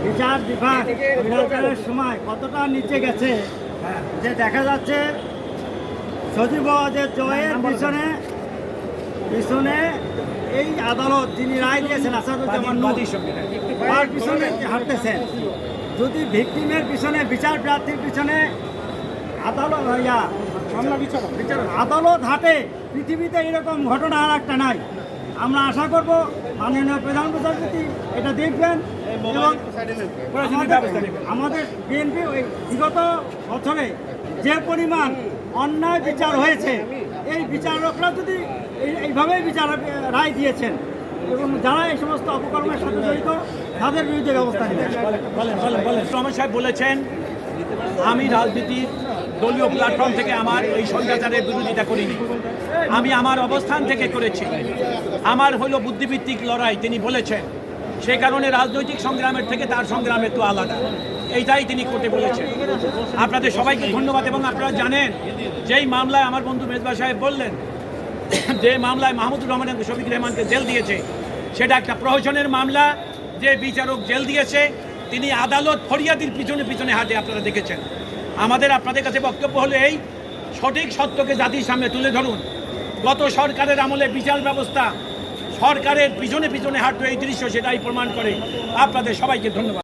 বিচার বিভাগ বিচারের সময় কতটা নিচে গেছে যে দেখা যাচ্ছে সজীব যে জয়ের পিছনে এই আদালত যিনি রায় দিয়েছেন আসাদুজ্জামান নূর তার পিছনে হাঁটতেছেন। যদি ভিকটিমের পিছনে বিচার প্রার্থীর পিছনে আদালত হাঁটে, পৃথিবীতে এরকম ঘটনা আর একটা নাই। আমরা আশা করব মাননীয় প্রধান বিচারপতি এটা দেখবেন এবং আমাদের বিএনপি ওই বিগত বছরে যে পরিমাণ অন্যায় বিচার হয়েছে, এই বিচারকরা যদি এইভাবেই বিচার রায় দিয়েছেন এবং যারা এই সমস্ত অপকর্মের সাথে জড়িত তাদের বিরুদ্ধে ব্যবস্থা নেবেন। রহমান সাহেব বলেছেন, আমি রাজনীতির দলীয় প্ল্যাটফর্ম থেকে আমার এই স্বৈরাচারের বিরোধিতা করিনি, আমি আমার অবস্থান থেকে করেছি। আমার হলো বুদ্ধিভিত্তিক লড়াই তিনি বলেছেন, সেই কারণে রাজনৈতিক সংগ্রামের থেকে তার সংগ্রাম একটু আলাদা, এইটাই তিনি কোর্টে বলেছেন। আপনাদের সবাইকে ধন্যবাদ। এবং আপনারা জানেন যেই মামলায় আমার বন্ধু মেজবা সাহেব বললেন যে মামলায় মাহমুদুর রহমান এবং শফিক রহমানকে জেল দিয়েছে, সেটা একটা প্রহসনের মামলা। যে বিচারক জেল দিয়েছে তিনি আদালত ফরিয়াদির পিছনে পিছনে হাঁটে, আপনারা দেখেছেন। আমাদের আপনাদের কাছে বক্তব্য হলো এই, সঠিক সত্যকে জাতির সামনে তুলে ধরুন। গত সরকারের আমলে বিচার ব্যবস্থা সরকারের পিছনে পিছনে হাঁটতো, এই দৃশ্য সেটাই প্রমাণ করে। আপনাদের সবাইকে ধন্যবাদ।